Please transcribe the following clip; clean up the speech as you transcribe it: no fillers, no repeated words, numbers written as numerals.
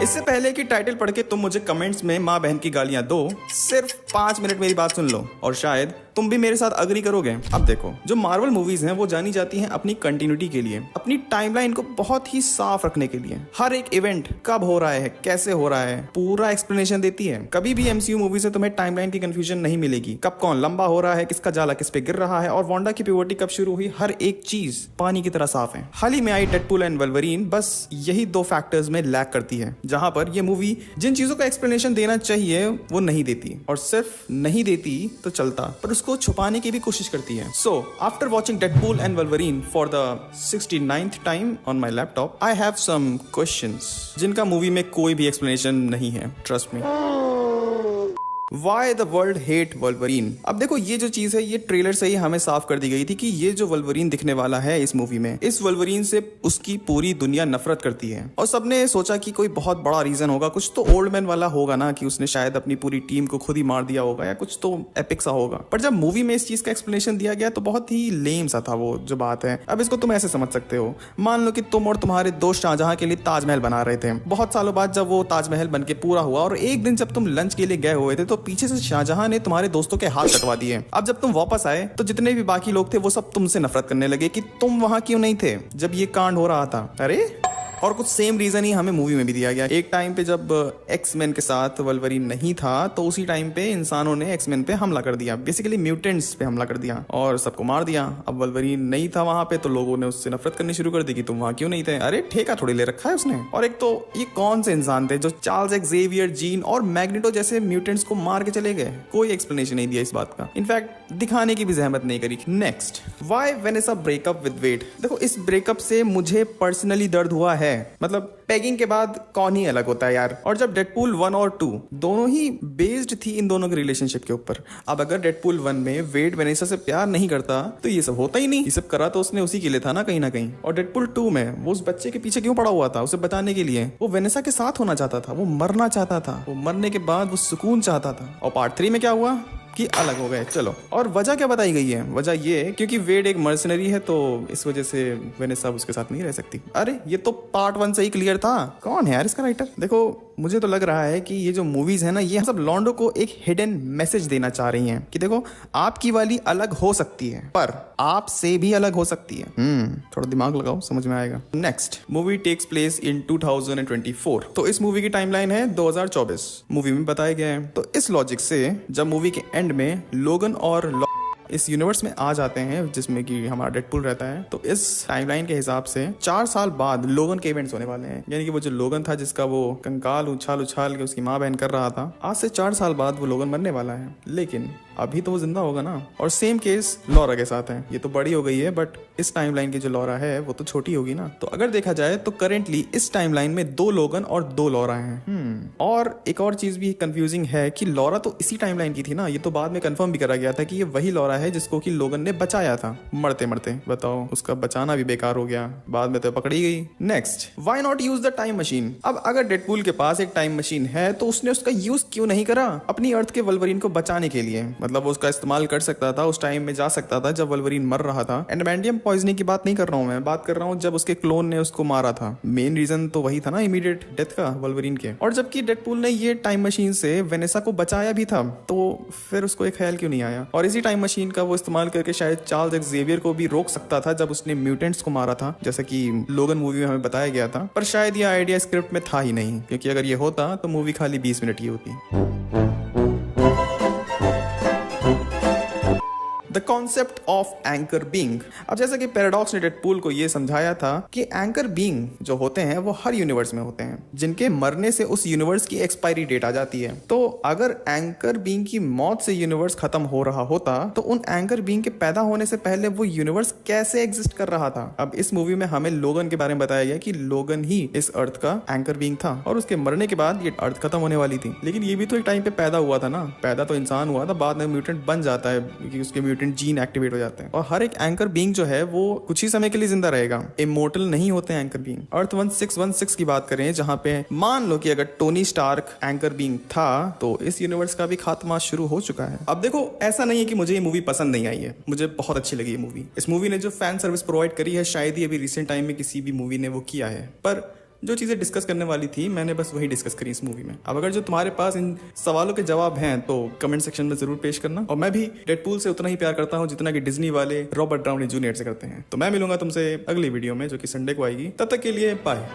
इससे पहले कि टाइटल पढ़ के तुम मुझे कमेंट्स में माँ बहन की गालियां दो, सिर्फ 5 मिनट मेरी बात सुन लो और शायद तुम भी मेरे साथ अग्री करोगे। अब देखो, जो मार्वल मूवीज हैं वो जानी जाती हैं अपनी कंटिन्यूटी के लिए, अपनी टाइमलाइन को बहुत ही साफ रखने के लिए। हर एक इवेंट कब हो रहा है, कैसे हो रहा है, पूरा एक्सप्लेनेशन देती है। कभी भी एमसीयू मूवी से तुम्हें टाइमलाइन की कंफ्यूजन नहीं मिलेगी। कब कौन लंबा हो रहा है, किसका जाला किस पे गिर रहा है और वांडा की प्यूबर्टी कब शुरू हुई, हर एक चीज पानी की तरह साफ है। हाल ही में आई डेडपूल एंड वल्वरीन बस यही 2 फैक्टर्स में लैक करती है, जहां पर ये मूवी जिन चीजों का एक्सप्लेनेशन देना चाहिए वो नहीं देती, और सिर्फ नहीं देती तो चलता, पर उसको छुपाने की भी कोशिश करती है। So after watching Deadpool and Wolverine for the 69th time on my laptop, I have some questions जिनका मूवी में कोई भी एक्सप्लेनेशन नहीं है। Trust me. Why the world hate Wolverine? अब देखो, ये जो चीज है ये ट्रेलर से ही हमें साफ कर दी गई थी कि ये जो वल्वरीन दिखने वाला है इस मूवी में, इस वल्वरीन से उसकी पूरी दुनिया नफरत करती है। और सबने सोचा कि कोई बहुत बड़ा रीजन होगा, कुछ तो ओल्ड मैन वाला होगा ना, कि उसने शायद अपनी पूरी टीम को खुद ही मार दिया होगा या कुछ तो एपिक सा होगा। पर जब मूवी में इस चीज का एक्सप्लेनेशन दिया गया तो बहुत ही लेम सा था वो जो बात है। अब इसको तुम ऐसे समझ सकते हो, मान लो कि तुम और तुम्हारे दोस्त शाहजहां के लिए ताजमहल बना रहे थे। बहुत सालों बाद जब वो ताजमहल बन के पूरा हुआ और एक दिन जब तुम लंच के लिए गए हुए थे तो पीछे से शाहजहां ने तुम्हारे दोस्तों के हाथ कटवा दिए। अब जब तुम वापस आए तो जितने भी बाकी लोग थे वो सब तुमसे नफरत करने लगे कि तुम वहां क्यों नहीं थे जब ये कांड हो रहा था। अरे, और कुछ सेम रीजन ही हमें मूवी में भी दिया गया। एक टाइम पे जब एक्समैन के साथ वल्वरीन नहीं था तो उसी टाइम पे इंसानों ने एक्समैन पे हमला कर दिया, बेसिकली म्यूटेंट्स पे हमला कर दिया और सबको मार दिया। अब वल्वरीन नहीं था वहां पे तो लोगों ने उससे नफरत करनी शुरू कर दी कि तुम वहां क्यों नहीं थे। अरे, ठेका थोड़ी ले रखा है उसने। और एक तो ये कौन से इंसान थे जो चार्ल्स ज़ेवियर, जीन और मैग्नेटो जैसे म्यूटेंट्स को मार के चले गए? कोई एक्सप्लेनेशन नहीं दिया इस बात का, इनफैक्ट दिखाने की भी जहमत नहीं करी। Next, why Vanessa breakup with Wade? देखो, इस ब्रेकअप से मुझे पर्सनली दर्द हुआ है। मतलब पैगिंग के बाद कौन ही अलग होता है यार। और जब डेडपूल 1 और 2 दोनों ही बेस्ड थी इन दोनों के रिलेशनशिप के ऊपर। अब अगर डेडपूल 1 में वेड वेनेसा से प्यार नहीं करता तो ये सब होता ही नहीं। ये सब करा तो उसने उसी के लिए था ना कहीं। और डेडपूल 2 में वो उस बच्चे के पीछे क्यों पड़ा हुआ था? उसे बचाने के लिए। वो वेनेसा के साथ होना चाहता था, वो मरना चाहता था, वो मरने के बाद वो सुकून चाहता था। और पार्ट 3 में क्या हुआ कि अलग हो गए। चलो, और वजह क्या बताई गई है? वजह ये क्योंकि वेड एक मर्सनरी है तो इस वजह से वेनेसा उसके साथ नहीं रह सकती। अरे, ये तो पार्ट 1 से ही क्लियर था। कौन है यार इसका राइटर? देखो, मुझे तो लग रहा है कि ये जो मूवीज है ना, ये सब लॉन्डो को एक हिडन मैसेज देना चाह रही हैं कि देखो, आपकी वाली अलग हो सकती है पर आपसे भी अलग हो सकती है। थोड़ा दिमाग लगाओ, समझ में आएगा। Next, movie takes place in 2024। तो इस मूवी की टाइमलाइन है 2024 मूवी में बताया गया है। तो इस लॉजिक से जब मूवी के एंड में लोगन और इस यूनिवर्स में आ जाते हैं जिसमें कि हमारा डेडपूल रहता है, तो इस टाइमलाइन के हिसाब से 4 साल बाद लोगन के इवेंट्स होने वाले हैं। यानी कि वो जो लोगन था जिसका वो कंकाल उछाल के उसकी माँ बहन कर रहा था, आज से 4 साल बाद वो लोगन मरने वाला है। लेकिन अभी तो वो जिंदा होगा ना। और सेम केस लॉरा के साथ है। ये तो बड़ी हो गई है बट इस टाइमलाइन की जो लॉरा है वो तो छोटी होगी ना। तो अगर देखा जाए तो करेंटली इस टाइमलाइन में 2 लोगन और 2 लॉरा हैं। और एक और चीज भी कंफ्यूजिंग है कि लॉरा तो इसी टाइमलाइन की थी ना। ये तो बाद में कंफर्म भी करा गया था कि ये वही लॉरा है जिसको कि लोगन ने बचाया था मरते मरते। बताओ, उसका बचाना भी बेकार हो गया, बाद में तो पकड़ी गई। Next, why not use the time machine? अब अगर डेडपूल के पास एक टाइम मशीन है तो उसने उसका यूज क्यों नहीं करा अपनी अर्थ के वल्वरीन को बचाने के लिए? मतलब वो उसका इस्तेमाल कर सकता था, उस टाइम में जा सकता था जब वल्वरीन मर रहा था। एंडमेंडियम पॉइजनिंग की बात नहीं कर रहा हूं मैं, बात कर रहा हूं जब उसके क्लोन ने उसको मारा था। मेन रीजन तो वही था ना, इमीडिएट डेथ का वल्वरीन के। और जबकि डेडपूल ने ये टाइम मशीन से वेनेसा को बचाया भी था, तो फिर उसको एक ख्याल क्यों नहीं आया? और इसी टाइम मशीन का वो इस्तेमाल करके शायद चार्ल्स ज़ेवियर को भी रोक सकता था जब उसने म्यूटेंट्स को मारा था, जैसा कि लोगन मूवी में हमें बताया गया था। पर शायद ये आइडिया स्क्रिप्ट में था ही नहीं, क्योंकि अगर ये होता तो मूवी खाली 20 मिनट की होती। The concept of anchor being. अब जैसा कि पैराडॉक्स ने डेडपूल को यह समझाया था कि एंकर बीइंग जो होते हैं वो हर यूनिवर्स में होते हैं, जिनके मरने से उस यूनिवर्स की एक्सपायरी डेट आ जाती है। तो अगर एंकर बीइंग की मौत से यूनिवर्स खत्म हो रहा होता तो उन एंकर बीइंग के पैदा होने से पहले वो यूनिवर्स कैसे एग्जिस्ट कर रहा था? अब इस मूवी में हमें लोगन के बारे में बताया गया कि लोगन ही इस अर्थ का एंकर बीइंग था और उसके मरने के बाद ये अर्थ खत्म होने वाली थी। लेकिन ये भी तो एक टाइम पे पैदा हुआ था ना। पैदा तो इंसान हुआ था, बाद में म्यूटेंट बन जाता है क्योंकि उसके म्यूटेंट जीन एक्टिवेट हो जाते हैं। और हर एक एंकर बीइंग जो है वो कुछ ही समय के लिए जिंदा रहेगा, इमोर्टल नहीं होते एंकर बीइंग। अर्थ 1616 की बात करें, जहां पे मान लो कि अगर टोनी स्टार्क एंकर बीइंग था तो इस यूनिवर्स का भी खात्मा शुरू हो चुका है। अब देखो, ऐसा नहीं है कि मुझे ये मूवी पसंद नहीं आई है, मुझे बहुत अच्छी लगी ये मूवी। इस मूवी ने जो फैन सर्विस प्रोवाइड करी है शायद ही अभी रिसेंट टाइम में किसी भी मूवी ने वो किया है। पर जो चीजें डिस्कस करने वाली थी मैंने बस वही डिस्कस करी इस मूवी में। अब अगर जो तुम्हारे पास इन सवालों के जवाब हैं तो कमेंट सेक्शन में जरूर पेश करना। और मैं भी डेडपूल से उतना ही प्यार करता हूँ जितना कि डिज्नी वाले रॉबर्ट डाउनी जूनियर से करते हैं। तो मैं मिलूंगा तुमसे अगली वीडियो में जो कि संडे को आएगी। तब तक के लिए बाय।